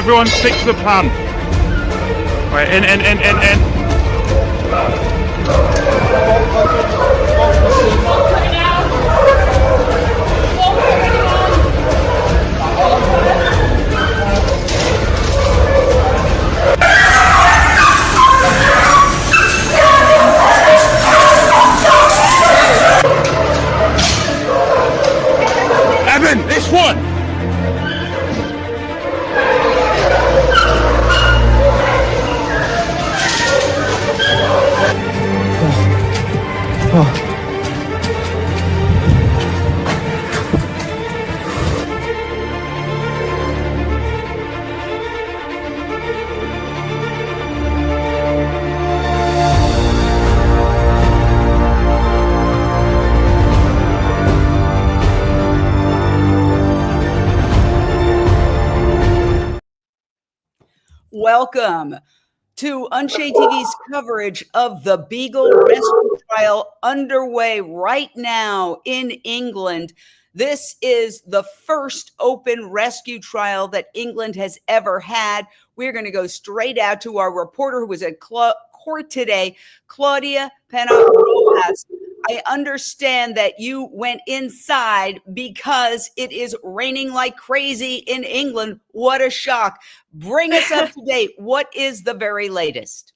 Everyone stick to the plan. Right, in. Evan, this one! Welcome to Unchained TV's coverage of the Beagle Rescue Trial underway right now in England. This is the first open rescue trial that England has ever had. We're going to go straight out to our reporter who was at court today, Claudia Penna Rojas. I understand that you went inside because it is raining like crazy in England. What a shock. Bring us up to date. What is the very latest?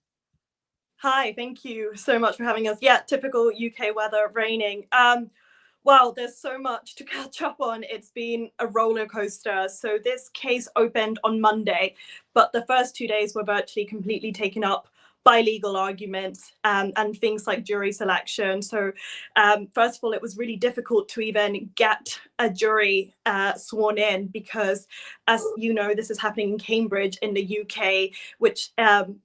Hi, thank you so much for having us. Yeah, typical UK weather, raining. Wow, there's so much to catch up on. It's been a roller coaster. So this case opened on Monday, but the first 2 days were virtually completely taken up by legal arguments and things like jury selection. So first of all, it was really difficult to even get a jury sworn in because, as you know, this is happening in Cambridge in the UK, which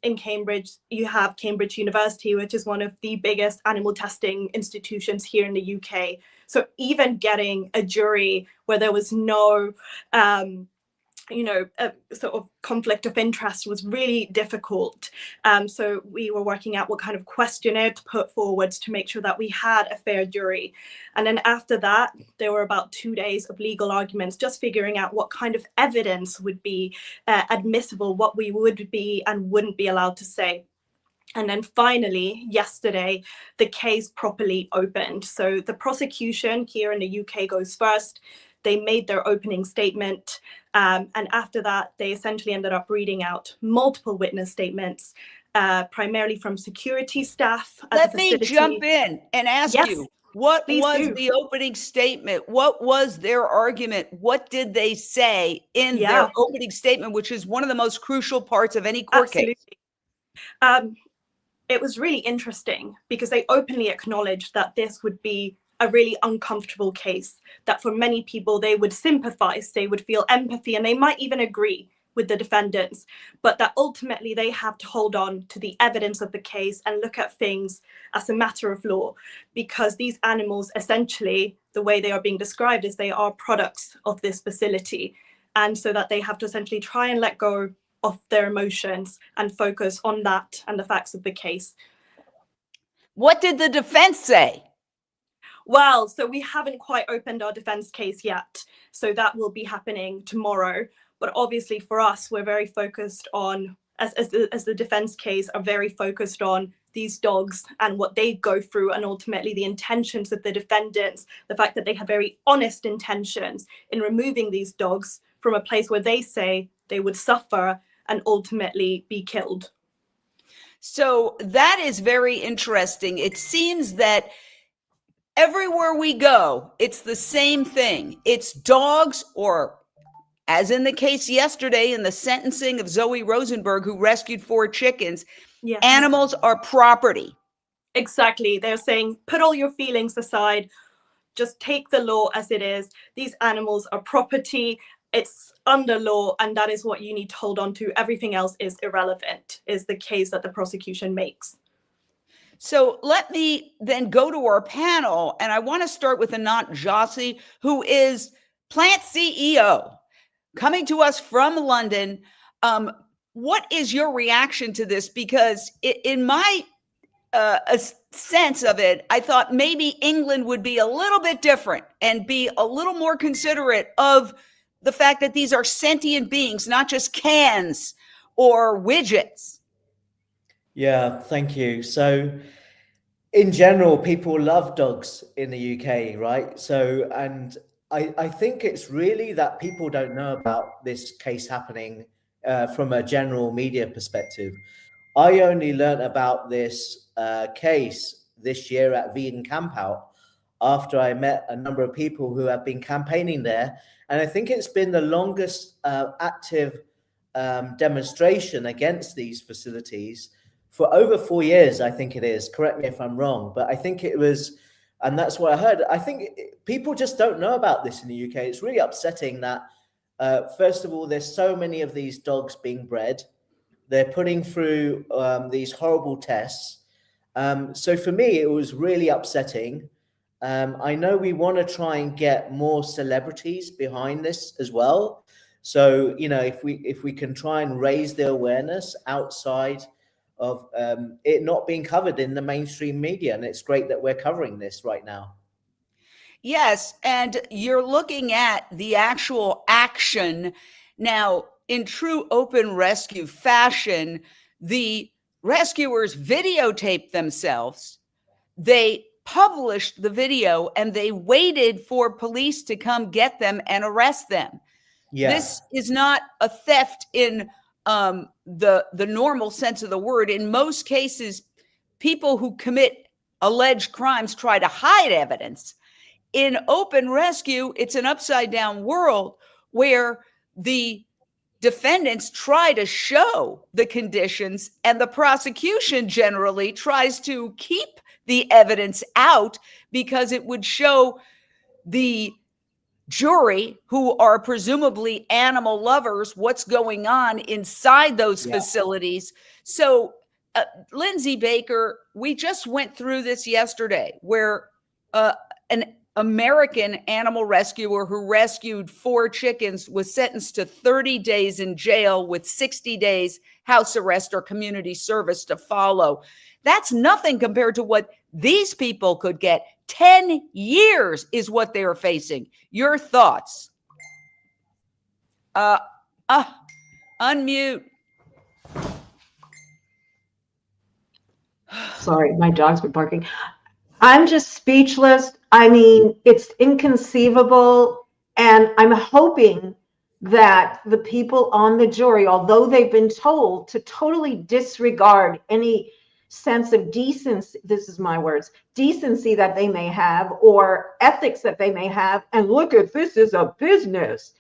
in Cambridge, you have Cambridge University, which is one of the biggest animal testing institutions here in the UK. So even getting a jury where there was no a sort of conflict of interest was really difficult. So we were working out what kind of questionnaire to put forwards to make sure that we had a fair jury. And then after that, there were about 2 days of legal arguments, just figuring out what kind of evidence would be admissible, what we would be and wouldn't be allowed to say. And then finally, yesterday, the case properly opened. So the prosecution here in the UK goes first. They made their opening statement. And after that, they essentially ended up reading out multiple witness statements, primarily from security staff. Let me jump in and ask you, what was the opening statement? What was their argument? What did they say in their opening statement, which is one of the most crucial parts of any court case? It was really interesting because they openly acknowledged that this would be a really uncomfortable case, that for many people, they would sympathize, they would feel empathy, and they might even agree with the defendants, but that ultimately they have to hold on to the evidence of the case and look at things as a matter of law, because these animals, essentially, the way they are being described is they are products of this facility. And so that they have to essentially try and let go of their emotions and focus on that and the facts of the case. What did the defense say? Well, so we haven't quite opened our defense case yet. So that will be happening tomorrow. But obviously for us, we're very focused on, as the defense case, are very focused on these dogs and what they go through, and ultimately the intentions of the defendants, the fact that they have very honest intentions in removing these dogs from a place where they say they would suffer and ultimately be killed. So that is very interesting. It seems that everywhere we go, it's the same thing. It's dogs, or as in the case yesterday in the sentencing of Zoe Rosenberg, who rescued 4 chickens, animals are property. Exactly. They're saying, put all your feelings aside, just take the law as it is. These animals are property. It's under law, and that is what you need to hold on to. Everything else is irrelevant, is the case that the prosecution makes. So let me then go to our panel, and I want to start with Anant Jossi, who is Plant CEO, coming to us from London. What is your reaction to this? Because in my a sense of it, I thought maybe England would be a little bit different and be a little more considerate of the fact that these are sentient beings, not just cans or widgets? Yeah, thank you. So in general, people love dogs in the UK, right? So, and I think it's really that people don't know about this case happening from a general media perspective. I only learnt about this case this year at Vegan Camp Out after I met a number of people who have been campaigning there. And I think it's been the longest active demonstration against these facilities for over 4 years, I think it is. Correct me if I'm wrong, but I think it was, and that's what I heard. I think people just don't know about this in the UK. It's really upsetting that, first of all, there's so many of these dogs being bred. They're putting through these horrible tests. So for me, it was really upsetting. I know we want to try and get more celebrities behind this as well. So, you know, if we can try and raise the awareness outside of it not being covered in the mainstream media. And it's great that we're covering this right now. Yes, and you're looking at the actual action. Now, in true open rescue fashion, the rescuers videotaped themselves. They published the video and they waited for police to come get them and arrest them. Yeah. This is not a theft in the normal sense of the word. In most cases, people who commit alleged crimes try to hide evidence. In open rescue, it's an upside down world where the defendants try to show the conditions and the prosecution generally tries to keep the evidence out because it would show the jury, who are presumably animal lovers, what's going on inside those facilities. So, Lindsay Baker, we just went through this yesterday where an American animal rescuer who rescued 4 chickens was sentenced to 30 days in jail with 60 days house arrest or community service to follow. That's nothing compared to what these people could get. 10 years is what they're facing. Your thoughts? Unmute. Sorry, my dogs were barking. I'm just speechless. I mean, it's inconceivable. And I'm hoping that the people on the jury, although they've been told to totally disregard any sense of decency, this is my words, decency that they may have or ethics that they may have, and look at this as a business.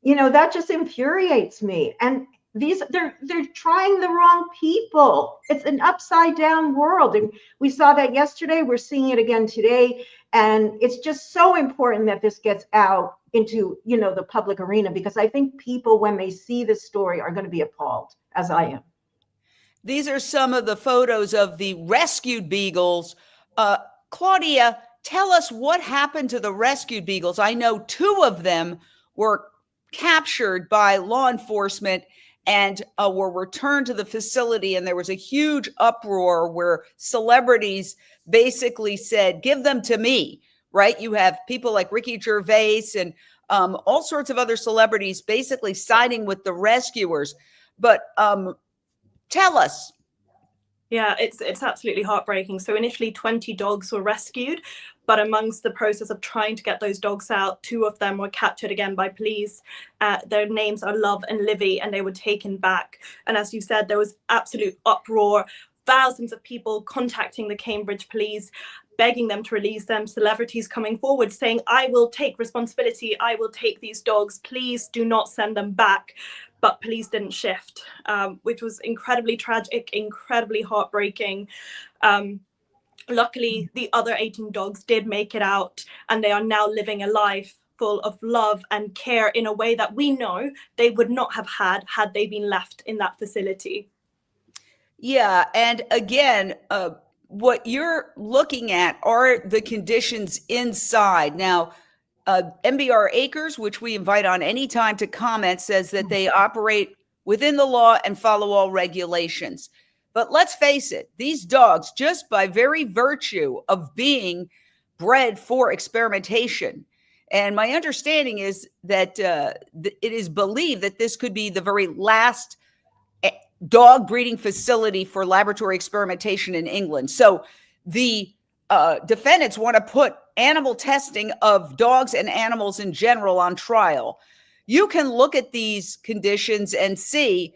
You know, that just infuriates me. And they're trying the wrong people. It's an upside down world. And we saw that yesterday. We're seeing it again today. And it's just so important that this gets out into, you know, the public arena, because I think people, when they see this story, are going to be appalled, as I am. These are some of the photos of the rescued beagles. Claudia, tell us what happened to the rescued beagles. I know 2 of them were captured by law enforcement and were returned to the facility. And there was a huge uproar where celebrities basically said, give them to me, right? You have people like Ricky Gervais and all sorts of other celebrities basically siding with the rescuers. But tell us. Yeah, it's absolutely heartbreaking. So initially 20 dogs were rescued, but amongst the process of trying to get those dogs out, 2 of them were captured again by police. Their names are Love and Livy, and they were taken back. And as you said, there was absolute uproar, thousands of people contacting the Cambridge police, begging them to release them, celebrities coming forward saying, I will take responsibility, I will take these dogs, please do not send them back. But police didn't shift, which was incredibly tragic, incredibly heartbreaking. Luckily, the other 18 dogs did make it out, and they are now living a life full of love and care in a way that we know they would not have had they been left in that facility. Yeah, and again, what you're looking at are the conditions inside. Now, MBR Acres, which we invite on any time to comment, says that they operate within the law and follow all regulations. But let's face it, these dogs, just by very virtue of being bred for experimentation And my understanding is that it is believed that this could be the very last dog breeding facility for laboratory experimentation in England. So the defendants want to put animal testing of dogs and animals in general on trial. You can look at these conditions and see,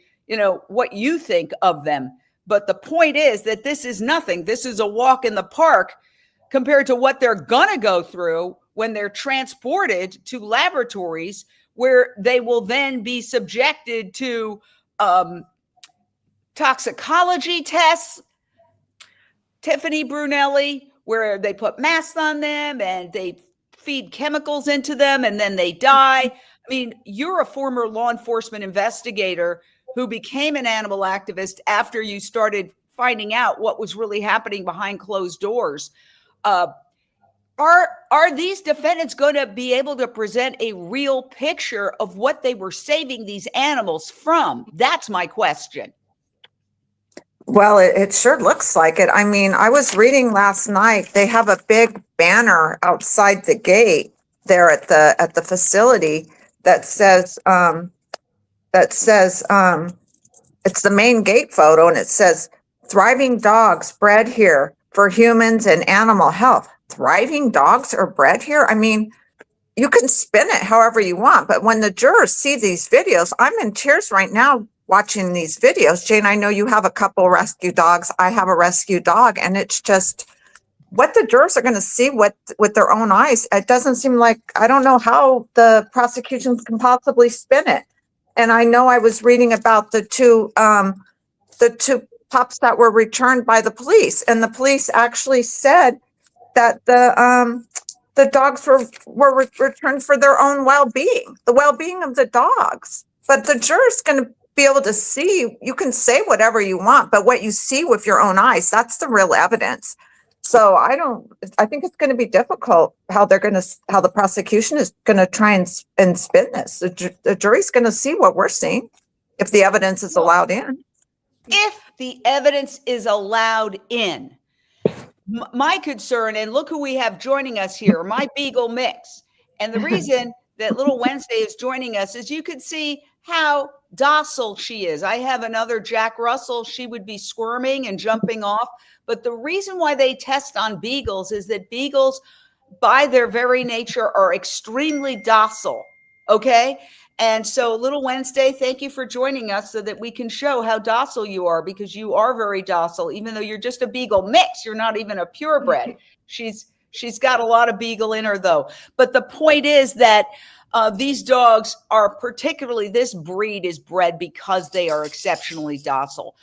what you think of them. But the point is that this is nothing. This is a walk in the park compared to what they're going to go through when they're transported to laboratories where they will then be subjected to toxicology tests, Tiffany Brunelli, where they put masks on them and they feed chemicals into them and then they die. I mean, you're a former law enforcement investigator who became an animal activist after you started finding out what was really happening behind closed doors. Are these defendants going to be able to present a real picture of what they were saving these animals from? That's my question. Well, it sure looks like it. I mean, I was reading last night, they have a big banner outside the gate there at the facility that says it's the main gate photo, and it says thriving dogs bred here for humans and animal health. Thriving dogs are bred here? I mean, you can spin it however you want, but when the jurors see these videos, I'm in tears right now watching these videos. Jane, I know you have a couple rescue dogs. I have a rescue dog, and it's just what the jurors are going to see with their own eyes. It doesn't seem like, I don't know how the prosecutions can possibly spin it. And I know I was reading about the two pups that were returned by the police, and the police actually said that the dogs were returned for their own well-being, the well-being of the dogs. But the juror's going to be able to see, you can say whatever you want, but what you see with your own eyes, that's the real evidence. So I think it's going to be difficult how the prosecution is going to try and spin this. The jury's going to see what we're seeing if the evidence is allowed in. If the evidence is allowed in, my concern, and look who we have joining us here, my Beagle mix. And the reason that little Wednesday is joining us is you could see how docile she is. I have another Jack Russell. She would be squirming and jumping off. But the reason why they test on Beagles is that Beagles, by their very nature, are extremely docile. Okay? And so, little Wednesday, thank you for joining us so that we can show how docile you are, because you are very docile, even though you're just a Beagle mix. You're not even a purebred. She's got a lot of Beagle in her, though. But the point is that these dogs are this breed is bred because they are exceptionally docile.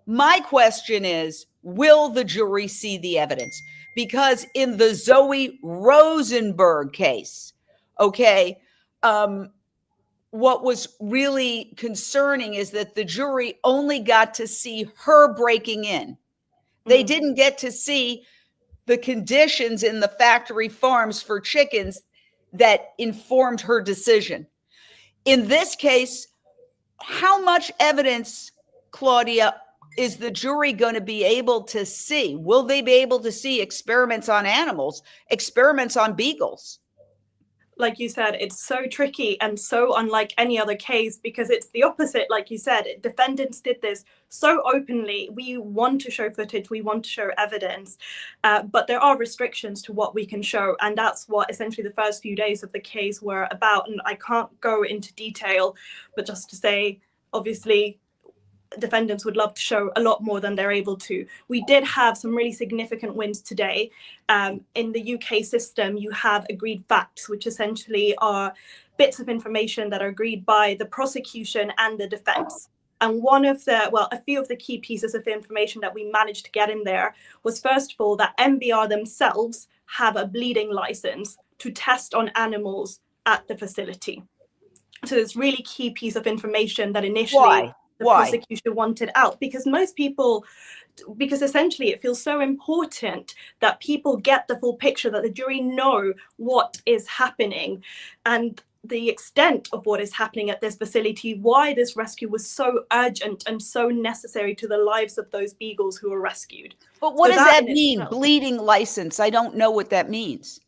My question is, will the jury see the evidence? Because in the Zoe Rosenberg case, okay, what was really concerning is that the jury only got to see her breaking in. They didn't get to see the conditions in the factory farms for chickens that informed her decision. In this case, how much evidence, Claudia, is the jury going to be able to see? Will they be able to see experiments on animals, experiments on beagles? Like you said, it's so tricky and so unlike any other case, because it's the opposite. Like you said, defendants did this so openly. We want to show footage, we want to show evidence, but there are restrictions to what we can show. And that's what essentially the first few days of the case were about. And I can't go into detail, but just to say, obviously, defendants would love to show a lot more than they're able to. We did have some really significant wins today. In the UK system, you have agreed facts, which essentially are bits of information that are agreed by the prosecution and the defense. And a few of the key pieces of information that we managed to get in there was, first of all, that MBR themselves have a bleeding license to test on animals at the facility. So this really key piece of information that initially the prosecution wanted out, because essentially it feels so important that people get the full picture, that the jury know what is happening and the extent of what is happening at this facility, why this rescue was so urgent and so necessary to the lives of those beagles who were rescued. But what does that mean, bleeding license? I don't know what that means.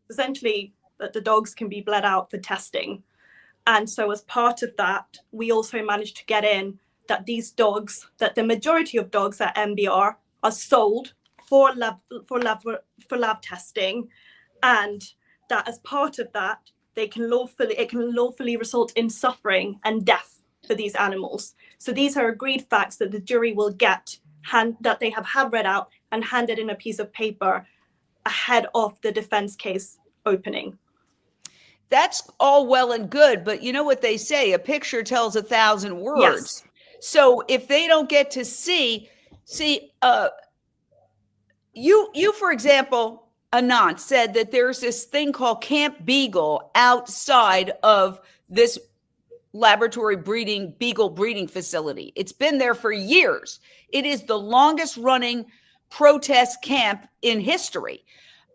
Essentially, that the dogs can be bled out for testing. And so as part of that, we also managed to get in that these dogs, that the majority of dogs at MBR are sold for lab testing, and that as part of that, it can lawfully result in suffering and death for these animals. So these are agreed facts that the jury will get, that they have had read out and handed in a piece of paper ahead of the defense case opening. That's all well and good, but you know what they say, a picture tells 1,000 words. Yes. So if they don't get to see, you, for example, Anant, said that there's this thing called Camp Beagle outside of this laboratory beagle breeding facility. It's been there for years. It is the longest running protest camp in history.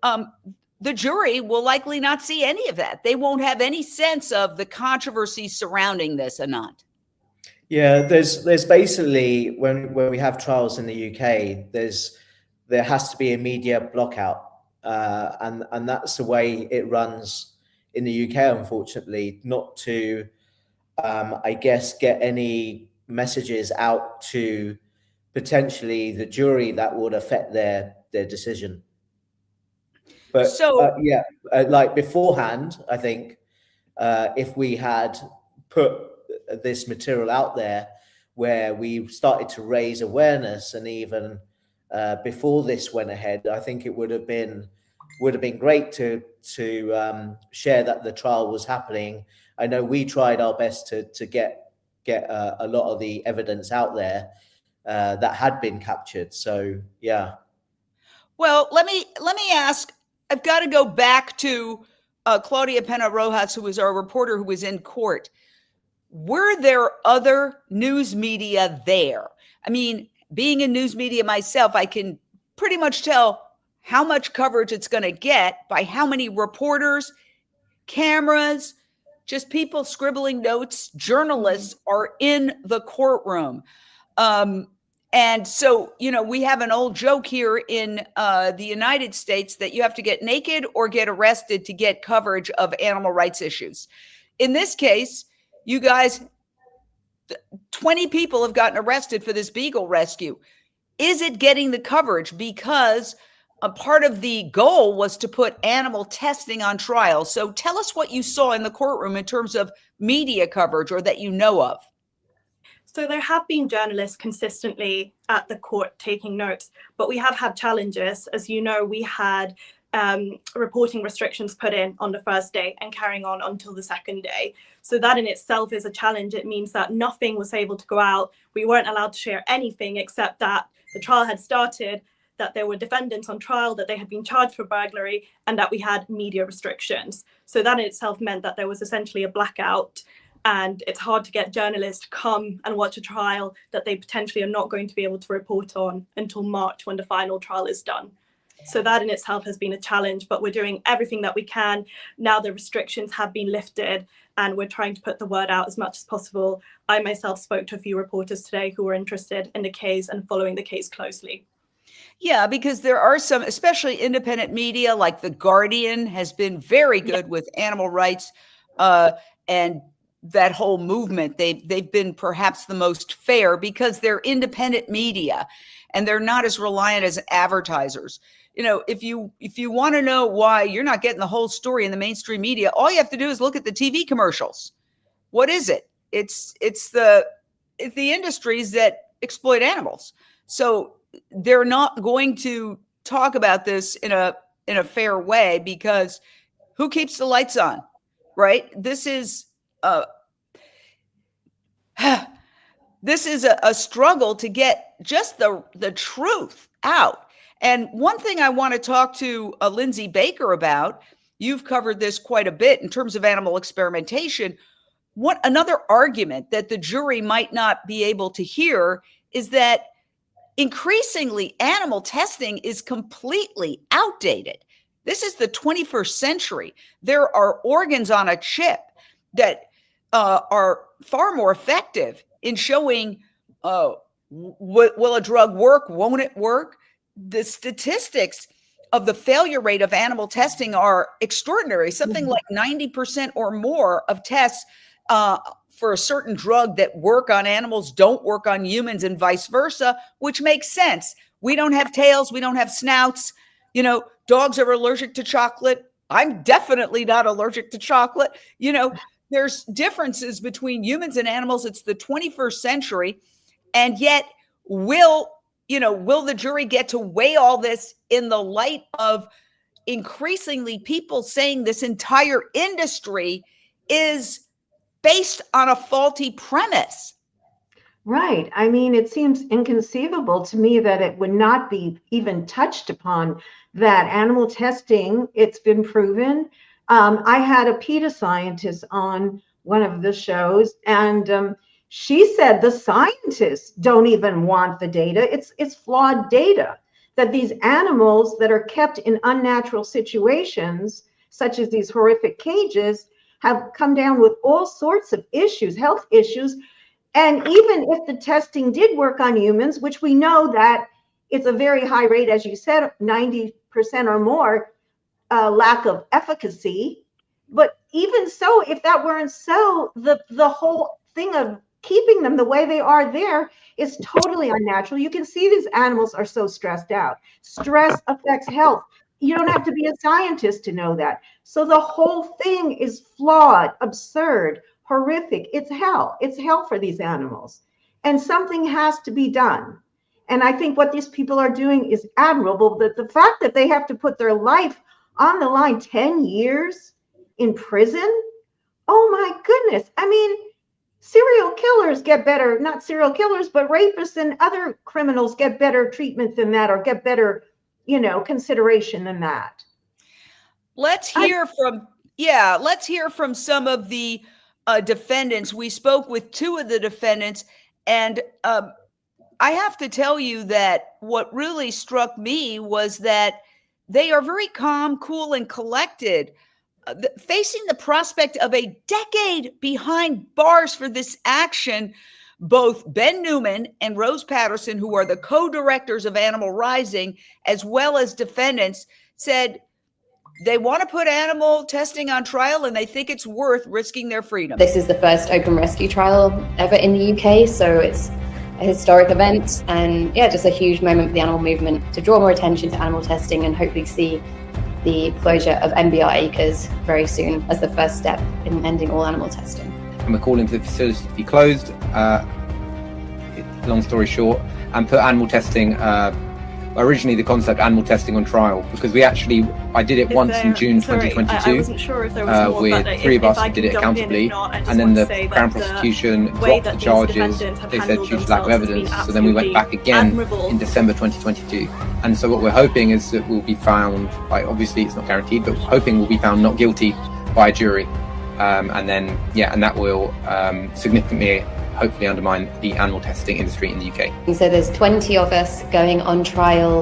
The jury will likely not see any of that. They won't have any sense of the controversy surrounding this, Anant. Yeah, there's basically, when we have trials in the UK, there has to be a media blockout, and that's the way it runs in the UK, unfortunately, not to I guess get any messages out to potentially the jury that would affect their decision. But So like beforehand, I think if we had put this material out there where we started to raise awareness, and even before this went ahead, I think it would have been great to share that the trial was happening. I know we tried our best to get a lot of the evidence out there that had been captured. So yeah. Well, let me ask. I've got to go back to Claudia Penna Rojas, who was our reporter who was in court. Were there other news media there? I mean, being in news media myself, I can pretty much tell how much coverage it's going to get by how many reporters, cameras, just people scribbling notes, journalists are in the courtroom. And so, we have an old joke here in the United States that you have to get naked or get arrested to get coverage of animal rights issues. In this case, you guys, 20 people have gotten arrested for this beagle rescue. Is it getting the coverage? Because a part of the goal was to put animal testing on trial. So tell us what you saw in the courtroom in terms of media coverage, or that you know of. So there have been journalists consistently at the court taking notes, but we have had challenges. As you know, we had reporting restrictions put in on the first day and carrying on until the second day. So that in itself is a challenge. It means that nothing was able to go out. We weren't allowed to share anything except that the trial had started, that there were defendants on trial, that they had been charged for burglary, and that we had media restrictions. So that in itself meant that there was essentially a blackout, and it's hard to get journalists to come and watch a trial that they potentially are not going to be able to report on until March, when the final trial is done. So that in itself has been a challenge, but we're doing everything that we can. Now the restrictions have been lifted and we're trying to put the word out as much as possible. I myself spoke to a few reporters today who were interested in the case and following the case closely. Yeah, because there are some, especially independent media, like The Guardian has been very good with animal rights, and that whole movement. They've been perhaps the most fair because they're independent media and they're not as reliant as advertisers. If you want to know why you're not getting the whole story in the mainstream media, all you have to do is look at the TV commercials. What is it? It's the industries that exploit animals. So they're not going to talk about this in a fair way, because who keeps the lights on, right? This is a struggle to get just the truth out. And one thing I want to talk to Lindsay Baker about, you've covered this quite a bit in terms of animal experimentation. Another argument that the jury might not be able to hear is that increasingly animal testing is completely outdated. This is the 21st century. There are organs on a chip that are far more effective in showing will a drug work, won't it work? The statistics of the failure rate of animal testing are extraordinary. Something like 90% or more of tests for a certain drug that work on animals don't work on humans, and vice versa, which makes sense. We don't have tails. We don't have snouts. You know, dogs are allergic to chocolate. I'm definitely not allergic to chocolate. You know, there's differences between humans and animals. It's the 21st century. And yet, will the jury get to weigh all this in the light of increasingly people saying this entire industry is based on a faulty premise? Right. I mean, it seems inconceivable to me that it would not be even touched upon, that animal testing, it's been proven. I had a PETA scientist on one of the shows, and she said the scientists don't even want the data. It's flawed data, that these animals that are kept in unnatural situations, such as these horrific cages, have come down with all sorts of issues, health issues. And even if the testing did work on humans, which we know that it's a very high rate, as you said, 90% or more lack of efficacy. But even so, if that weren't so, the whole thing of keeping them the way they are there is totally unnatural. You can see these animals are so stressed out. Stress affects health. You don't have to be a scientist to know that. So the whole thing is flawed, absurd, horrific. It's hell. It's hell for these animals. And something has to be done. And I think what these people are doing is admirable. That the fact that they have to put their life on the line, 10 years in prison. Oh my goodness. I mean, serial killers get better, not serial killers, but rapists and other criminals get better treatment than that, or get better, consideration than that. Let's hear from some of the defendants. We spoke with two of the defendants, and I have to tell you that what really struck me was that they are very calm, cool, and collected, facing the prospect of a decade behind bars for this action. Both Ben Newman and Rose Patterson, who are the co-directors of Animal Rising, as well as defendants, said they want to put animal testing on trial and they think it's worth risking their freedom. This is the first open rescue trial ever in the UK, so it's a historic event, and just a huge moment for the animal movement to draw more attention to animal testing and hopefully see the closure of MBR Acres very soon as the first step in ending all animal testing. And we're calling for the facility to be closed, long story short, and put animal testing, originally the concept animal testing on trial, because I did it once in June 2022. I wasn't sure if there was more, with three of us who did it accountably, and then the Crown prosecution dropped the charges, they said due to lack of evidence, so then we went back again in December 2022. And so what we're hoping is that we'll be found, obviously it's not guaranteed, but we're hoping we'll be found not guilty by a jury. And that will significantly, hopefully, undermine the animal testing industry in the UK. So there's 20 of us going on trial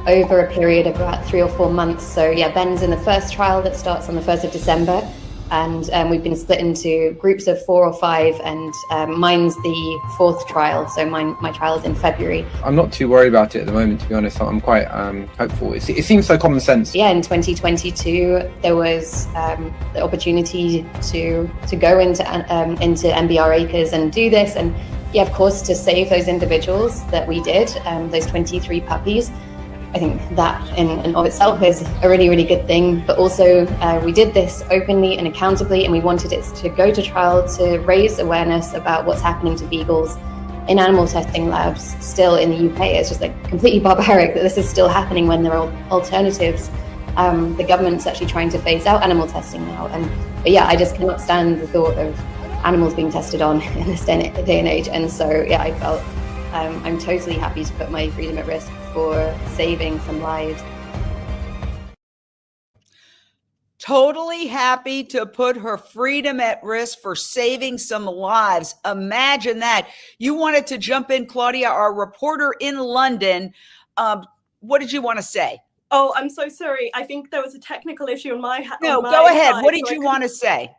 over a period of about 3 or 4 months. So Ben's in the first trial that starts on the 1st of December. And we've been split into groups of 4 or 5, and mine's the 4th trial. So my trial is in February. I'm not too worried about it at the moment, to be honest. I'm quite hopeful. It seems so common sense. In 2022, there was the opportunity to go into MBR Acres and do this. And of course, to save those individuals that we did, those 23 puppies. I think that in and of itself is a really, really good thing. But also we did this openly and accountably, and we wanted it to go to trial to raise awareness about what's happening to beagles in animal testing labs still in the UK. It's just completely barbaric that this is still happening when there are alternatives. The government's actually trying to phase out animal testing now. But I just cannot stand the thought of animals being tested on in this day and age. And so, I felt I'm totally happy to put my freedom at risk for saving some lives. Totally happy to put her freedom at risk for saving some lives. Imagine that. You wanted to jump in, Claudia, our reporter in London. What did you want to say? Oh, I'm so sorry. I think there was a technical issue on my No, go ahead. What did you want to say?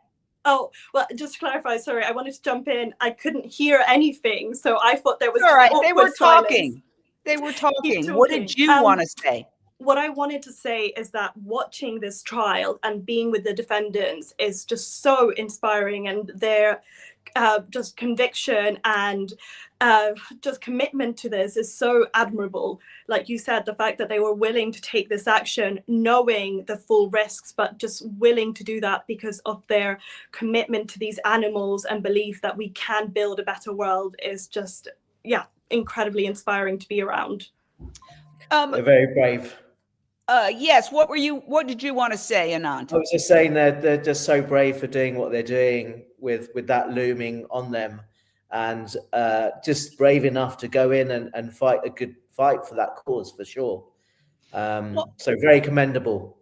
Oh, well, just to clarify, sorry, I wanted to jump in. I couldn't hear anything, so I thought there was all right. They were talking. They were talking. What did you want to say? what I wanted to say is that watching this trial and being with the defendants is just so inspiring, and their just conviction and just commitment to this is so admirable. Like you said, the fact that they were willing to take this action, knowing the full risks, but just willing to do that because of their commitment to these animals and belief that we can build a better world is just, yeah, incredibly inspiring to be around. They're very brave. Yes. What did you want to say, Anand? I was just saying that they're just so brave for doing what they're doing with that looming on them, and just brave enough to go in and fight a good fight for that cause, for sure. So very commendable.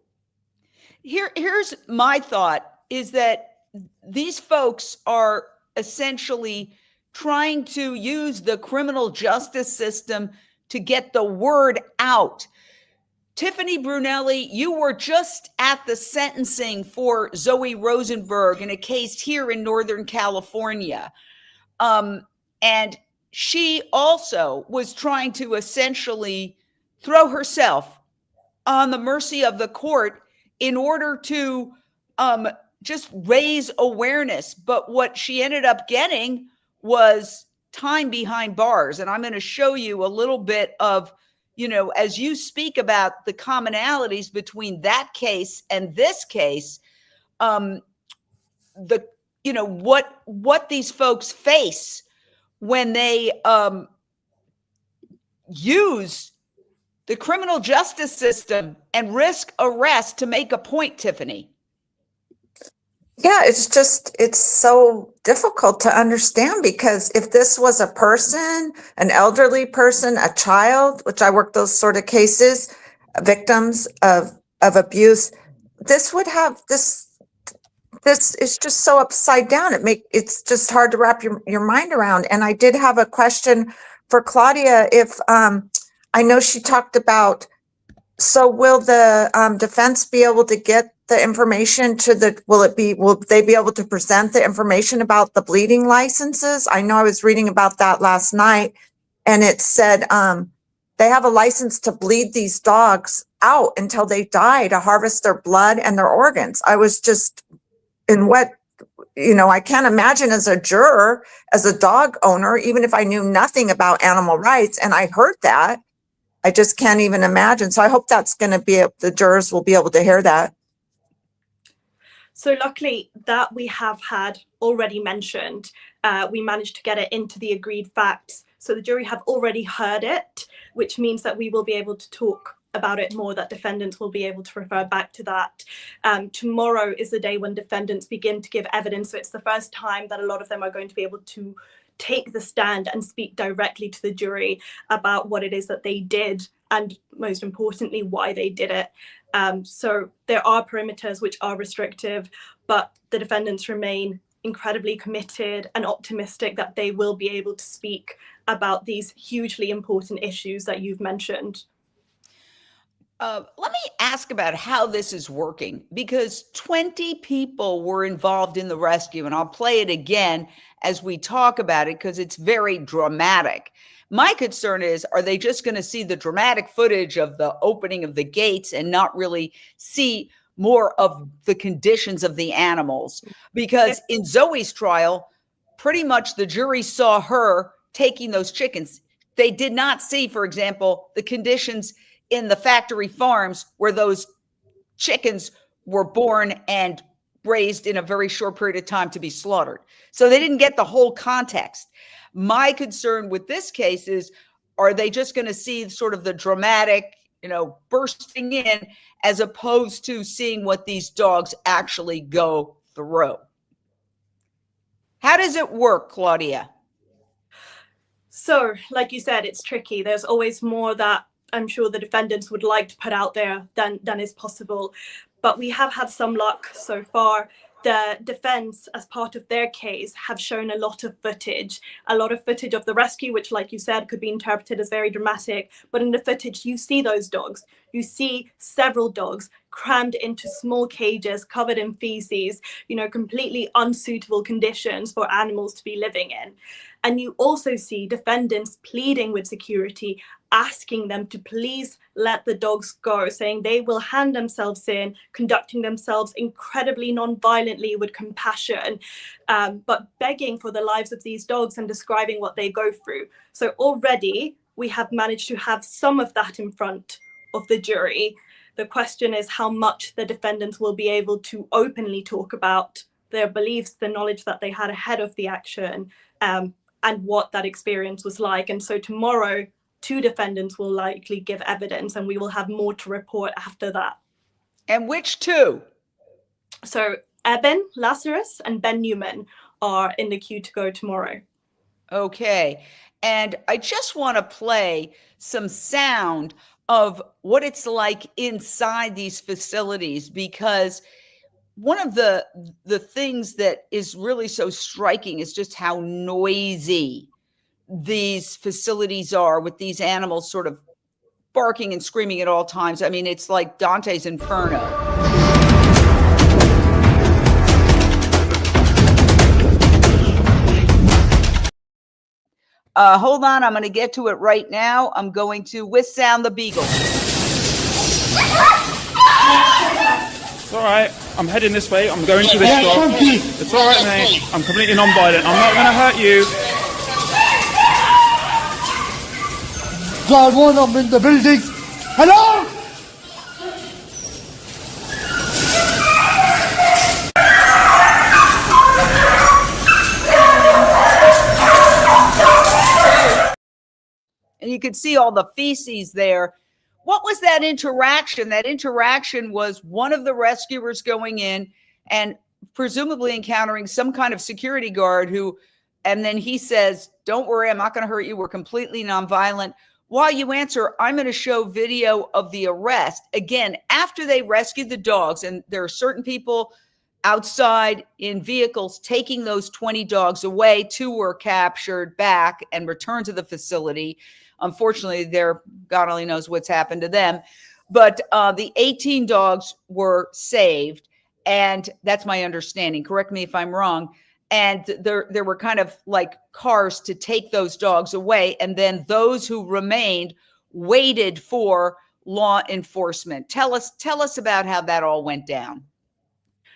Here's my thought, is that these folks are essentially trying to use the criminal justice system to get the word out. Tiffany Brunelli, you were just at the sentencing for Zoe Rosenberg in a case here in Northern California. And she also was trying to essentially throw herself on the mercy of the court in order to just raise awareness. But what she ended up getting was time behind bars. And I'm going to show you a little bit of, as you speak about the commonalities between that case and this case, what these folks face when they use the criminal justice system and risk arrest to make a point, Tiffany. Yeah, it's so difficult to understand, because if this was a person, an elderly person, a child, which I work those sort of cases, victims of abuse, this would have this is just so upside down. It's just hard to wrap your mind around. And I did have a question for Claudia. If I know she talked about, so will the defense be able to get the information will they be able to present the information about the bleeding licenses? I know I was reading about that last night, and it said they have a license to bleed these dogs out until they die, to harvest their blood and their organs. I was just I can't imagine as a juror, as a dog owner, even if I knew nothing about animal rights and I heard that, I just can't even imagine. So I hope that's going to be, the jurors will be able to hear that. So luckily that we have had already mentioned, we managed to get it into the agreed facts. So the jury have already heard it, which means that we will be able to talk about it more, that defendants will be able to refer back to that. Tomorrow is the day when defendants begin to give evidence. So it's the first time that a lot of them are going to be able to take the stand and speak directly to the jury about what it is that they did, and most importantly, why they did it. So there are perimeters which are restrictive, but the defendants remain incredibly committed and optimistic that they will be able to speak about these hugely important issues that you've mentioned. Let me ask about how this is working, because 20 people were involved in the rescue, and I'll play it again as we talk about it because it's very dramatic. My concern is, are they just going to see the dramatic footage of the opening of the gates and not really see more of the conditions of the animals? Because in Zoe's trial, pretty much the jury saw her taking those chickens. They did not see, for example, the conditions in the factory farms where those chickens were born and raised in a very short period of time to be slaughtered. So they didn't get the whole context. My concern with this case is, are they just going to see sort of the dramatic, bursting in, as opposed to seeing what these dogs actually go through? How does it work, Claudia? So, like you said, it's tricky. There's always more that I'm sure the defendants would like to put out there than is possible. But we have had some luck so far. The defense, as part of their case, have shown a lot of footage of the rescue, which, like you said, could be interpreted as very dramatic. But in the footage, you see those dogs. You see several dogs crammed into small cages, covered in feces, completely unsuitable conditions for animals to be living in. And you also see defendants pleading with security, asking them to please let the dogs go, saying they will hand themselves in, conducting themselves incredibly non-violently with compassion, but begging for the lives of these dogs and describing what they go through. So already we have managed to have some of that in front of the jury. The question is how much the defendants will be able to openly talk about their beliefs, the knowledge that they had ahead of the action, and what that experience was like. And so tomorrow, 2 defendants will likely give evidence, and we will have more to report after that. And which 2? So Eben Lazarus and Ben Newman are in the queue to go tomorrow. Okay. And I just want to play some sound of what it's like inside these facilities, because one of the things that is really so striking is just how noisy these facilities are, with these animals sort of barking and screaming at all times. I mean, it's like Dante's Inferno. Hold on, I'm going to get to it right now. I'm going to with sound the beagle. It's all right. I'm heading this way. I'm going to this dog. It's all right, mate. I'm completely non-violent. I'm not going to hurt you. God, one of them in the building. Hello? And you could see all the feces there. What was that interaction? That interaction was one of the rescuers going in and presumably encountering some kind of security guard who, and then he says, don't worry, I'm not going to hurt you. We're completely nonviolent. While you answer, I'm going to show video of the arrest. Again, after they rescued the dogs, and there are certain people outside in vehicles taking those 20 dogs away. 2 were captured back and returned to the facility. Unfortunately, God only knows what's happened to them. But the 18 dogs were saved. And that's my understanding. Correct me if I'm wrong. And there were kind of like cars to take those dogs away. And then those who remained waited for law enforcement. Tell us about how that all went down.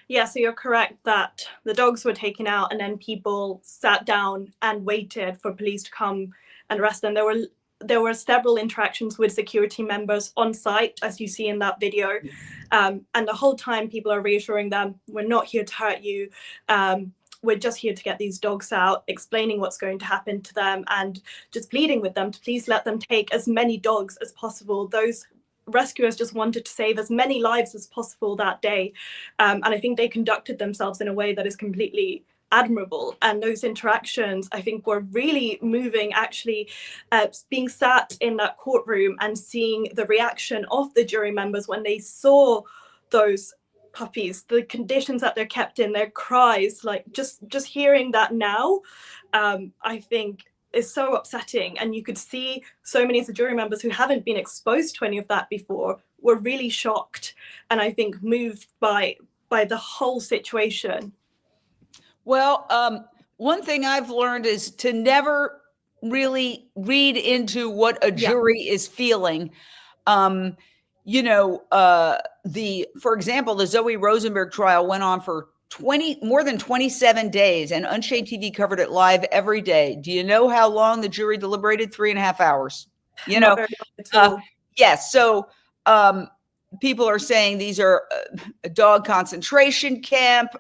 Yeah, so you're correct that the dogs were taken out and then people sat down and waited for police to come and arrest them. There were several interactions with security members on site, as you see in that video. And the whole time people are reassuring them, we're not here to hurt you. We're just here to get these dogs out, explaining what's going to happen to them and just pleading with them to please let them take as many dogs as possible. Those rescuers just wanted to save as many lives as possible that day. And I think they conducted themselves in a way that is completely admirable. And those interactions, I think, were really moving, actually, being sat in that courtroom and seeing the reaction of the jury members when they saw those puppies, the conditions that they're kept in, their cries, like just hearing that now, I think is so upsetting. And you could see so many of the jury members who haven't been exposed to any of that before were really shocked and I think moved by the whole situation. Well, one thing I've learned is to never really read into what a jury is feeling. For example, the Zoe Rosenberg trial went on for more than 27 days, and Unchained TV covered it live every day. Do you know how long the jury deliberated? 3.5 hours. Yes. So people are saying these are a dog concentration camp.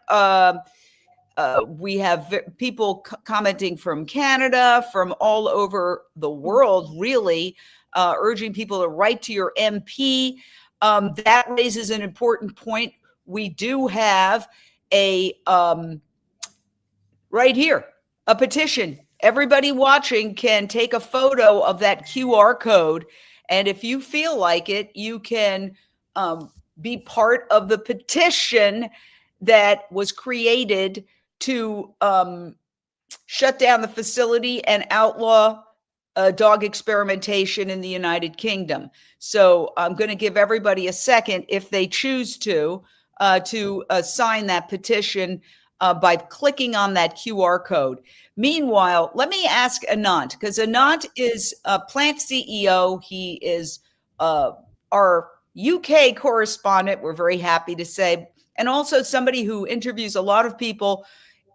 We have people commenting from Canada, from all over the world, really, urging people to write to your MP. That raises an important point. We do have right here, a petition. Everybody watching can take a photo of that QR code. And if you feel like it, you can be part of the petition that was created to shut down the facility and outlaw dog experimentation in the United Kingdom. So I'm going to give everybody a second, if they choose to sign that petition. by clicking on that QR code. Meanwhile, let me ask Anant, because Anant is a plant CEO. He is our UK correspondent, we're very happy to say, and also somebody who interviews a lot of people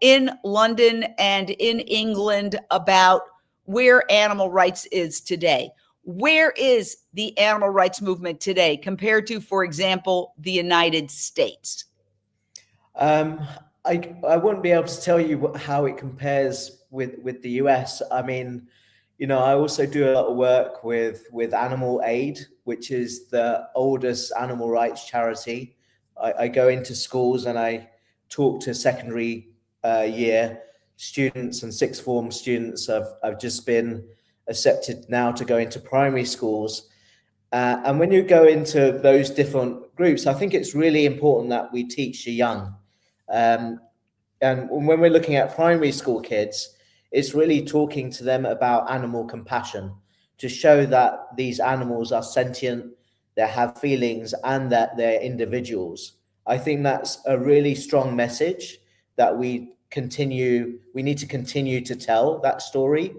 in London and in England about where animal rights is today. Where is the animal rights movement today compared to, for example, the United States? I wouldn't be able to tell you how it compares with the US. I mean, you know, I also do a lot of work with Animal Aid, which is the oldest animal rights charity. I go into schools and I talk to secondary year students, and sixth form students. I've just been accepted now to go into primary schools. And when you go into those different groups, I think it's really important that we teach the young. And when we're looking at primary school kids, it's really talking to them about animal compassion, to show that these animals are sentient, they have feelings, and that they're individuals. I think that's a really strong message that we need to continue to tell that story.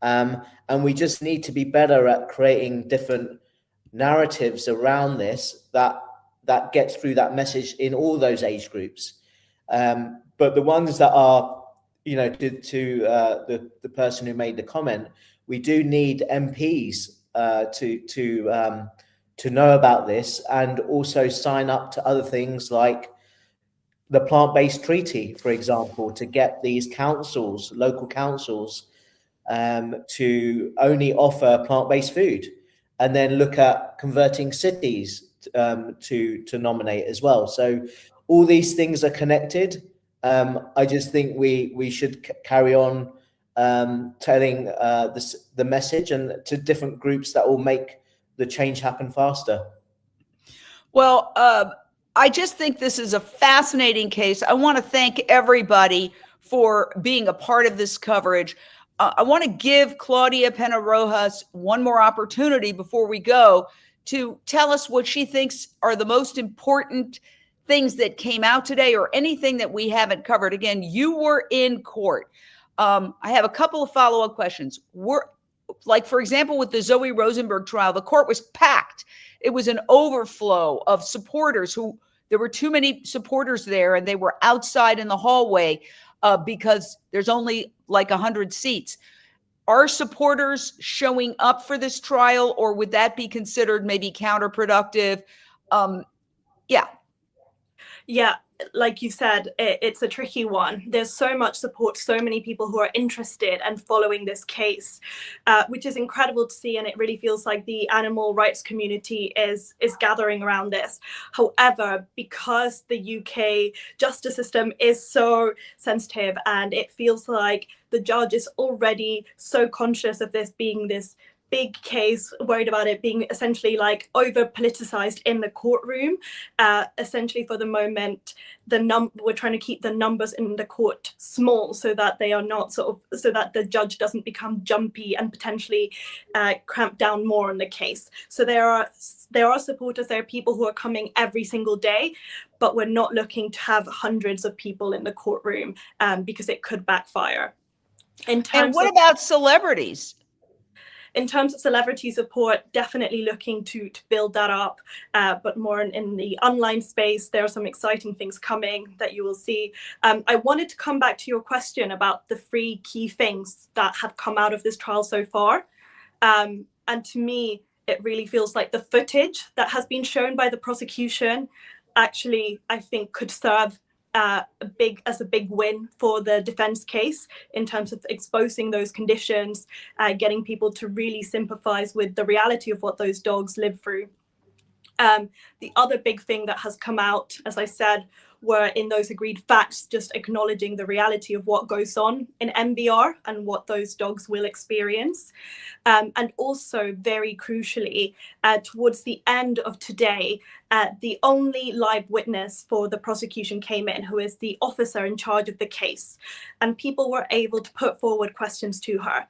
And we just need to be better at creating different narratives around this that gets through that message in all those age groups. But the ones that are, you know, to the person who made the comment, we do need MPs to know about this, and also sign up to other things like the plant-based treaty, for example, to get these councils, local councils, to only offer plant-based food, and then look at converting cities to nominate as well. So all these things are connected. I just think we should carry on telling the message and to different groups that will make the change happen faster. Well, I just think this is a fascinating case. I want to thank everybody for being a part of this coverage. I want to give Claudia Penna Rojas one more opportunity before we go to tell us what she thinks are the most important things that came out today, or anything that we haven't covered. Again, you were in court. I have a couple of follow-up questions. Like, for example, with the Zoe Rosenberg trial, the court was packed. It was an overflow of supporters there were too many supporters there, and they were outside in the hallway because there's only like 100 seats. Are supporters showing up for this trial, or would that be considered maybe counterproductive? Yeah, like you said, it's a tricky one. There's so much support, so many people who are interested and following this case, which is incredible to see. And it really feels like the animal rights community is gathering around this. However, because the UK justice system is so sensitive, and it feels like the judge is already so conscious of this being this big case, worried about it being essentially like over politicized in the courtroom. Essentially, for the moment, we're trying to keep the numbers in the court small, so that they are not so that the judge doesn't become jumpy and potentially cramp down more on the case. So there are supporters, there are people who are coming every single day, but we're not looking to have hundreds of people in the courtroom because it could backfire. And what about celebrities? In terms of celebrity support, definitely looking to build that up, but more in the online space. There are some exciting things coming that you will see. I wanted to come back to your question about the 3 key things that have come out of this trial so far. And to me, it really feels like the footage that has been shown by the prosecution actually, I think, could serve as a big win for the defense case in terms of exposing those conditions, getting people to really sympathize with the reality of what those dogs live through. The other big thing that has come out, as I said, were in those agreed facts, just acknowledging the reality of what goes on in MBR and what those dogs will experience. And also, very crucially, towards the end of today, the only live witness for the prosecution came in, who is the officer in charge of the case. And people were able to put forward questions to her.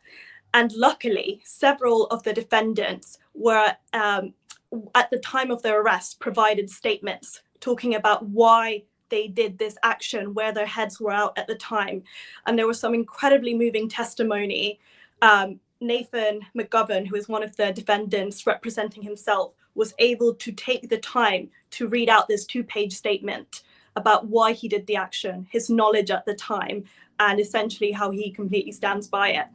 And luckily, several of the defendants were, at the time of their arrest, provided statements talking about why they did this action, where their heads were out at the time. And there was some incredibly moving testimony. Nathan McGovern, who is one of the defendants representing himself, was able to take the time to read out this 2-page statement about why he did the action, his knowledge at the time, and essentially how he completely stands by it.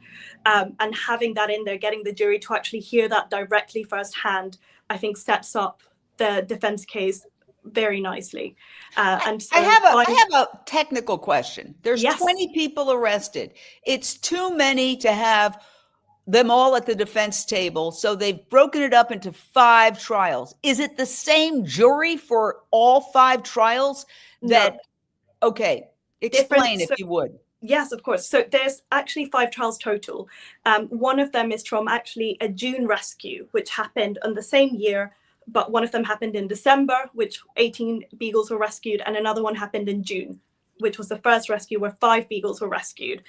And having that in there, getting the jury to actually hear that directly firsthand, I think sets up the defense case very nicely. And so I have a technical question. There's Yes. 20 people arrested. It's too many to have them all at the defense table. So they've broken it up into 5 trials. Is it the same jury for all 5 trials? No. Okay, explain if you would. Yes, of course. So there's actually 5 trials total. One of them is from actually a June rescue, which happened in the same year, but one of them happened in December, which 18 beagles were rescued, and another one happened in June, which was the first rescue where 5 beagles were rescued.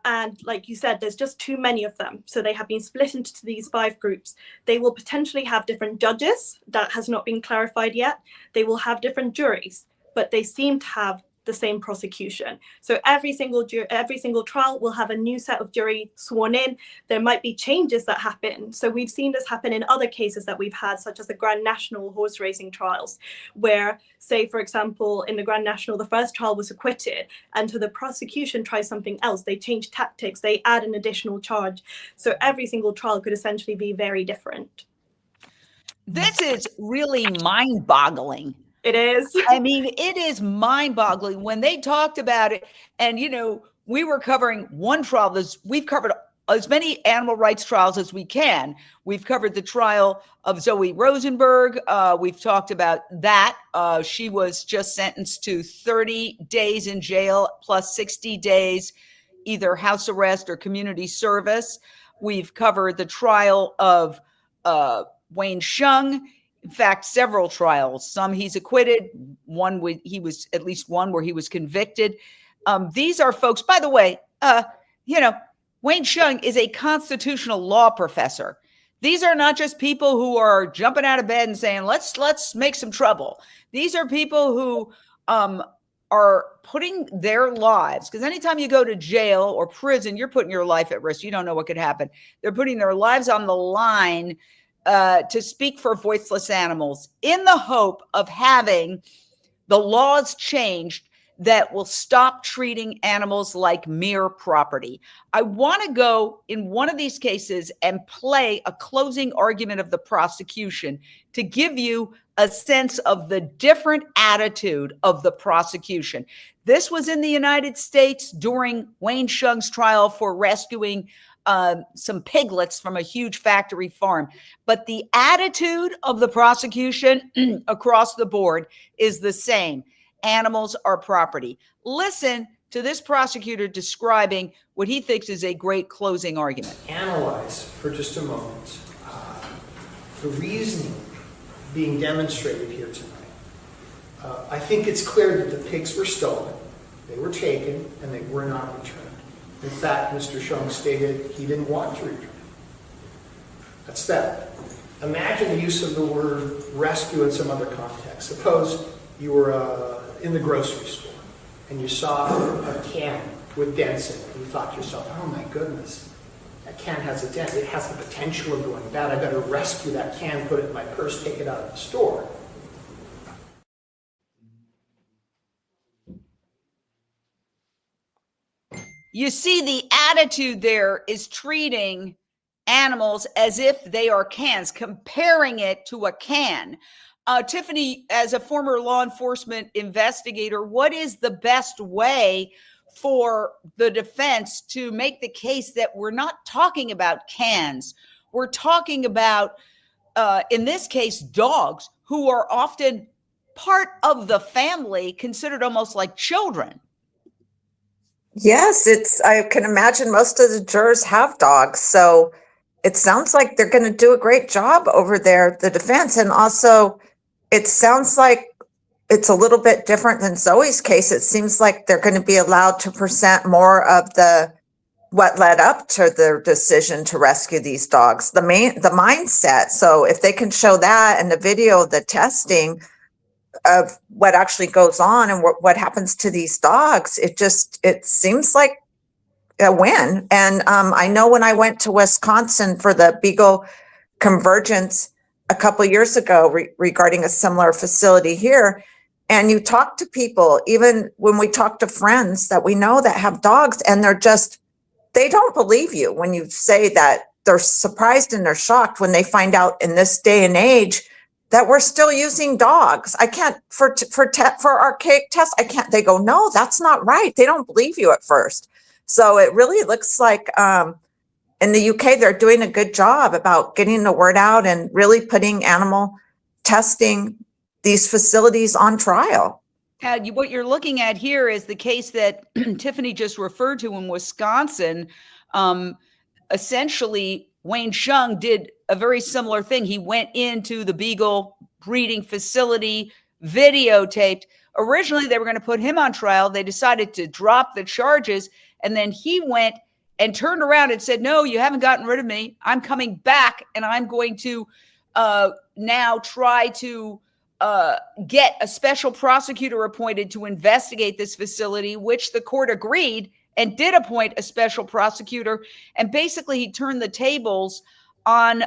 And like you said, there's just too many of them. So they have been split into these 5 groups. They will potentially have different judges. That has not been clarified yet. They will have different juries, but they seem to have the same prosecution. So every single trial will have a new set of jury sworn in. There might be changes that happen. So we've seen this happen in other cases that we've had, such as the Grand National horse racing trials, where, say, for example, in the Grand National, the first trial was acquitted, and so the prosecution tries something else. They change tactics, they add an additional charge. So every single trial could essentially be very different. This is really mind-boggling. It is. I mean, it is mind-boggling when they talked about it. And, you know, we were covering one trial. We've covered as many animal rights trials as we can. We've covered the trial of Zoe Rosenberg. We've talked about that. She was just sentenced to 30 days in jail plus 60 days, either house arrest or community service. We've covered the trial of Wayne Shung. In fact, several trials. Some he's acquitted. He was at least one where he was convicted. These are folks, by the way, Wayne Shung is a constitutional law professor. These are not just people who are jumping out of bed and saying, let's make some trouble. These are people who are putting their lives, because anytime you go to jail or prison, you're putting your life at risk. You don't know what could happen. They're putting their lives on the line to speak for voiceless animals in the hope of having the laws changed that will stop treating animals like mere property. I want to go in one of these cases and play a closing argument of the prosecution to give you a sense of the different attitude of the prosecution. This was in the United States during Wayne Shung's trial for rescuing some piglets from a huge factory farm. But the attitude of the prosecution across the board is the same. Animals are property. Listen to this prosecutor describing what he thinks is a great closing argument. Analyze for just a moment the reasoning being demonstrated here tonight. I think it's clear that the pigs were stolen, they were taken, and they were not returned. In fact, Mr. Shung stated he didn't want to return. That's that. Imagine the use of the word rescue in some other context. Suppose you were in the grocery store and you saw a can with dents in it. You thought to yourself, oh my goodness, that can has a dent. It has the potential of going bad. I better rescue that can, put it in my purse, take it out of the store. You see, the attitude there is treating animals as if they are cans, comparing it to a can. Tiffany, as a former law enforcement investigator, what is the best way for the defense to make the case that we're not talking about cans? We're talking about, in this case, dogs who are often part of the family, considered almost like children. Yes, I can imagine most of the jurors have dogs. So it sounds like they're going to do a great job over there, the defense. And also, it sounds like it's a little bit different than Zoe's case. It seems like they're going to be allowed to present more of what led up to their decision to rescue these dogs, the mindset. So if they can show that and the video of the testing, of what actually goes on and what happens to these dogs, it seems like a win. And I know when I went to Wisconsin for the Beagle Convergence a couple of years ago regarding a similar facility here, and you talk to people, even when we talk to friends that we know that have dogs, and they don't believe you when you say that. They're surprised and they're shocked when they find out in this day and age that we're still using dogs. I can't, for archaic tests, I can't, they go, no, that's not right. They don't believe you at first. So it really looks like in the UK, they're doing a good job about getting the word out and really putting animal testing, these facilities on trial. What you're looking at here is the case that Tiffany just referred to in Wisconsin. Essentially, Wayne Shung did a very similar thing. He went into the Beagle breeding facility, videotaped. Originally, they were going to put him on trial. They decided to drop the charges. And then he went and turned around and said, no, you haven't gotten rid of me. I'm coming back, and I'm going to now try to get a special prosecutor appointed to investigate this facility, which the court agreed and did appoint a special prosecutor. And basically, he turned the tables on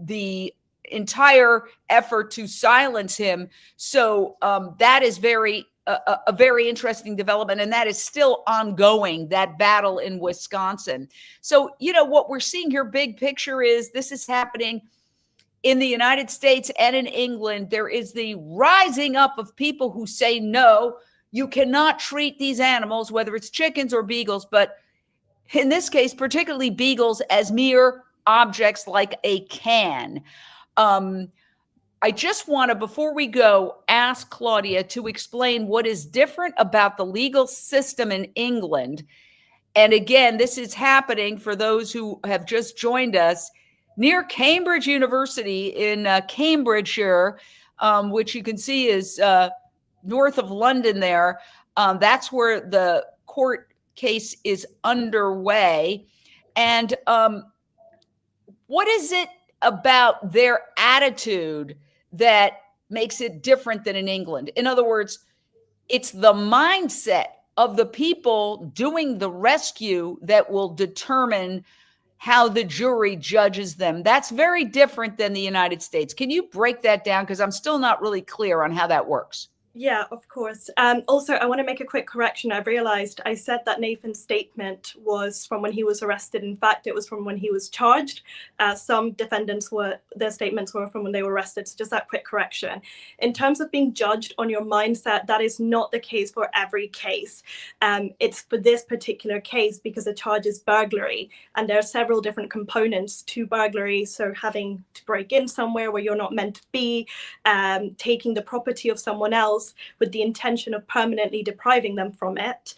the entire effort to silence him. So that is a very interesting development, and that is still ongoing, that battle in Wisconsin. So, what we're seeing here, big picture, is this is happening in the United States and in England. There is the rising up of people who say, no, you cannot treat these animals, whether it's chickens or beagles, but in this case, particularly beagles, as mere objects like a can. I just want to, before we go, ask Claudia to explain what is different about the legal system in England. And again, this is happening, for those who have just joined us, near Cambridge University in Cambridgeshire, which you can see is north of London there. That's where the court case is underway. And what is it about their attitude that makes it different than in England? In other words, it's the mindset of the people doing the rescue that will determine how the jury judges them. That's very different than the United States. Can you break that down? Because I'm still not really clear on how that works. Yeah, of course. Also, I want to make a quick correction. I realized I said that Nathan's statement was from when he was arrested. In fact, it was from when he was charged. Some defendants their statements were from when they were arrested. So just that quick correction. In terms of being judged on your mindset, that is not the case for every case. It's for this particular case because the charge is burglary. And there are several different components to burglary. So having to break in somewhere where you're not meant to be, taking the property of someone else with the intention of permanently depriving them from it,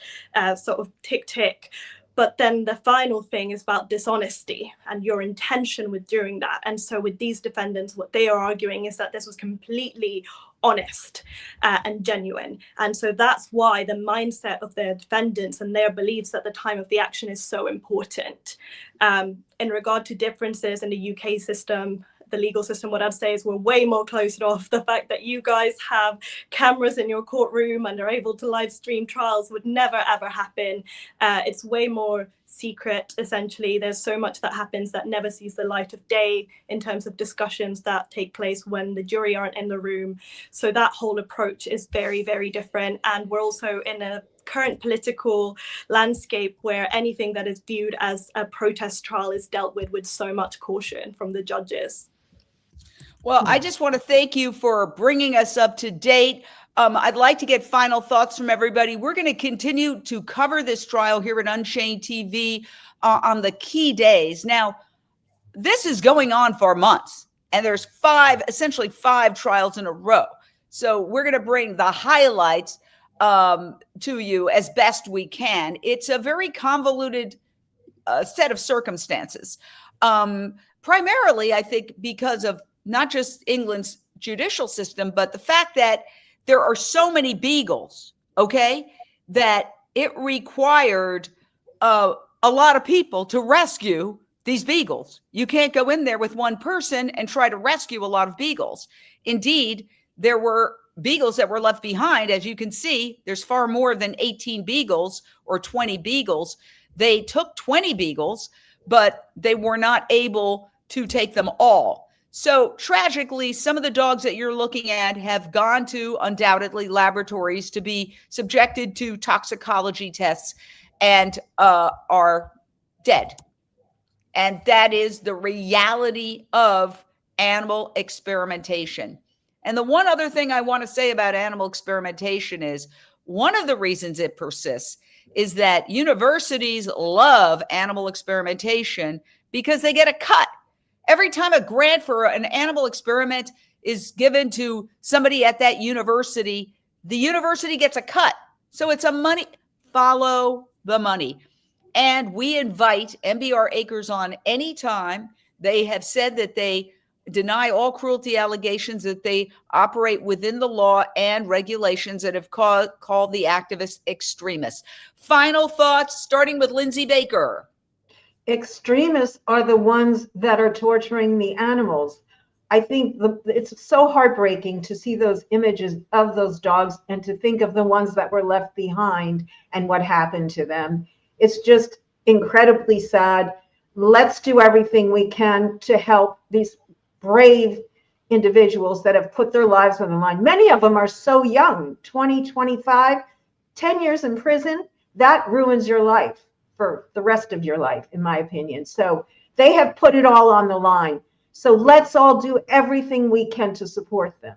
sort of tick. But then the final thing is about dishonesty and your intention with doing that. And so with these defendants, what they are arguing is that this was completely honest and genuine. And so that's why the mindset of the defendants and their beliefs at the time of the action is so important. In regard to differences in the UK system, the legal system, what I'd say is we're way more closed off. The fact that you guys have cameras in your courtroom and are able to live stream trials would never, ever happen. It's way more secret, essentially. There's so much that happens that never sees the light of day in terms of discussions that take place when the jury aren't in the room. So that whole approach is very, very different. And we're also in a current political landscape where anything that is viewed as a protest trial is dealt with so much caution from the judges. Well, I just want to thank you for bringing us up to date. I'd like to get final thoughts from everybody. We're going to continue to cover this trial here at Unchained TV on the key days. Now, this is going on for months, and there's essentially five trials in a row. So we're going to bring the highlights to you as best we can. It's a very convoluted set of circumstances. Primarily, I think, because of not just England's judicial system, but the fact that there are so many beagles, okay, that it required a lot of people to rescue these beagles. You can't go in there with one person and try to rescue a lot of beagles. Indeed, there were beagles that were left behind. As you can see, there's far more than 18 beagles or 20 beagles. They took 20 beagles, but they were not able to take them all. So tragically, some of the dogs that you're looking at have gone to undoubtedly laboratories to be subjected to toxicology tests and are dead. And that is the reality of animal experimentation. And the one other thing I want to say about animal experimentation is one of the reasons it persists is that universities love animal experimentation because they get a cut. Every time a grant for an animal experiment is given to somebody at that university, the university gets a cut. So it's a money, follow the money. And we invite MBR Acres on anytime. They have said that they deny all cruelty allegations, that they operate within the law and regulations that have called the activists extremists. Final thoughts, starting with Lindsay Baker. Extremists are the ones that are torturing the animals. I think it's so heartbreaking to see those images of those dogs and to think of the ones that were left behind and what happened to them. It's just incredibly sad. Let's do everything we can to help these brave individuals that have put their lives on the line. Many of them are so young, 20, 25, 10 years in prison. That ruins your life for the rest of your life, in my opinion. So they have put it all on the line. So let's all do everything we can to support them.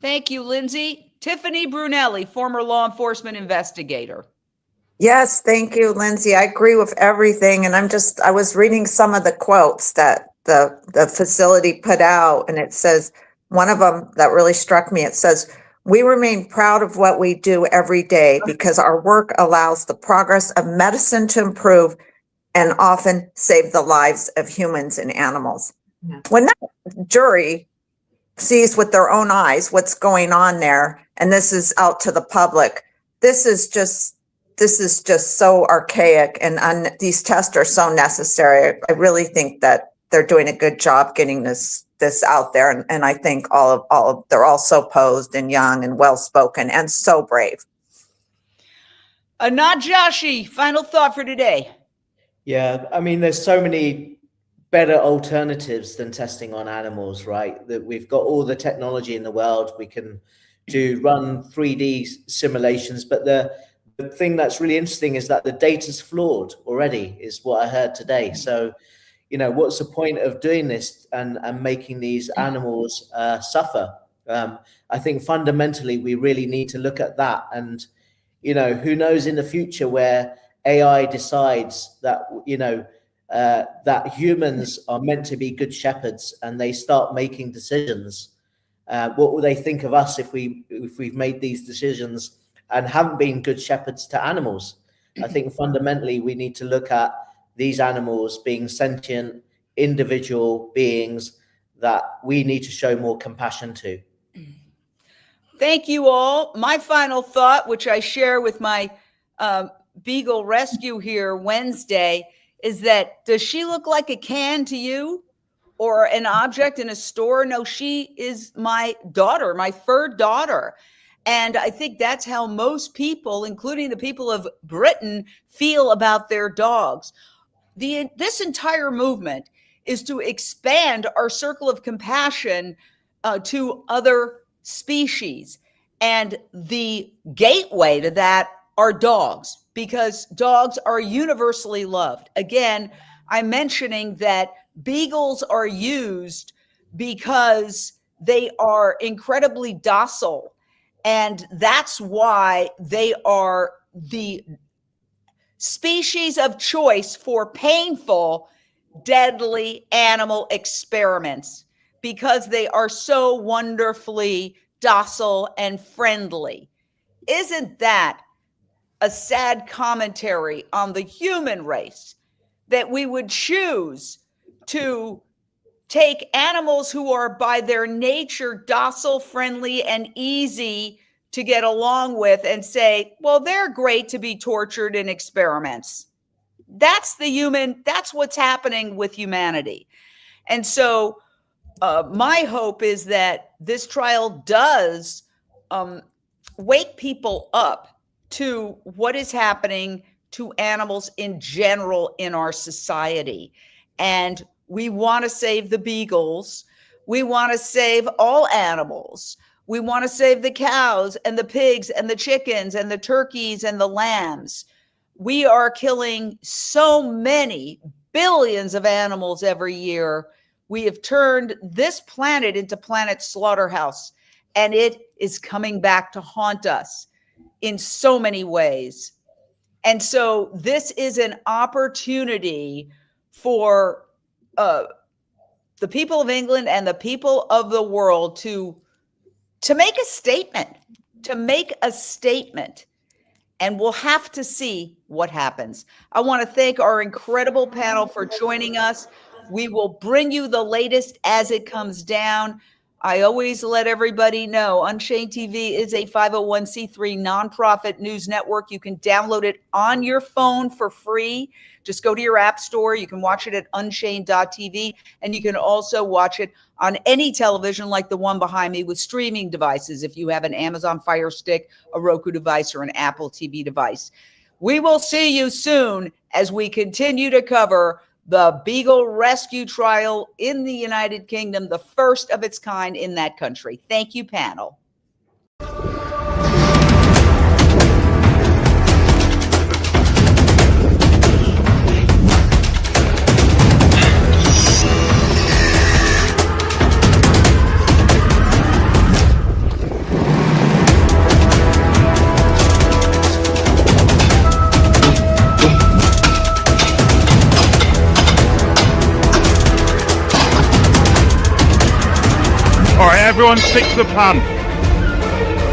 Thank you, Lindsay. Tiffany Brunelli, former law enforcement investigator. Yes, thank you, Lindsay. I agree with everything. And I was reading some of the quotes that the facility put out, and it says, one of them that really struck me, it says, "We remain proud of what we do every day because our work allows the progress of medicine to improve and often save the lives of humans and animals." Yeah. When that jury sees with their own eyes what's going on there, and this is out to the public, this is just so archaic, and these tests are so necessary. I really think that they're doing a good job getting this out there, and I think they're all so posed and young and well spoken and so brave. Anad Joshi, final thought for today. Yeah, I mean, there's so many better alternatives than testing on animals, right? That we've got all the technology in the world. We can run 3D simulations, but the thing that's really interesting is that the data's flawed already, is what I heard today. So, what's the point of doing this and making these animals suffer? I think fundamentally we really need to look at that. And, who knows in the future where AI decides that, that humans are meant to be good shepherds and they start making decisions. What will they think of us if we've made these decisions and haven't been good shepherds to animals? I think fundamentally we need to look at these animals being sentient, individual beings that we need to show more compassion to. Thank you all. My final thought, which I share with my Beagle Rescue here Wednesday, is that does she look like a can to you or an object in a store? No, she is my daughter, my fur daughter. And I think that's how most people, including the people of Britain, feel about their dogs. This entire movement is to expand our circle of compassion to other species. And the gateway to that are dogs, because dogs are universally loved. Again, I'm mentioning that beagles are used because they are incredibly docile. And that's why they are the species of choice for painful, deadly animal experiments, because they are so wonderfully docile and friendly. Isn't that a sad commentary on the human race, that we would choose to take animals who are by their nature docile, friendly, and easy to get along with and say, well, they're great to be tortured in experiments? That's what's happening with humanity. And so my hope is that this trial does wake people up to what is happening to animals in general in our society. And we want to save the beagles. We want to save all animals. We want to save the cows and the pigs and the chickens and the turkeys and the lambs. We are killing so many billions of animals every year. We have turned this planet into planet slaughterhouse, and it is coming back to haunt us in so many ways. And so this is an opportunity for the people of England and the people of the world to make a statement, and we'll have to see what happens. I want to thank our incredible panel for joining us. We will bring you the latest as it comes down. I always let everybody know Unchained TV is a 501c3 nonprofit news network. You can download it on your phone for free. Just go to your app store. You can watch it at unchained.tv, and you can also watch it on any television like the one behind me with streaming devices if you have an Amazon Fire Stick, a Roku device, or an Apple TV device. We will see you soon as we continue to cover the Beagle Rescue Trial in the United Kingdom, the first of its kind in that country. Thank you, panel. All right, everyone stick to the plan.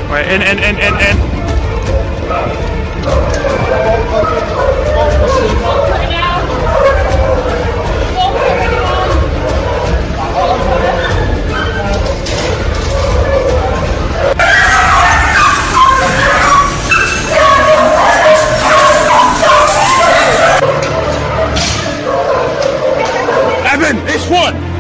All right, in. Evan, this one.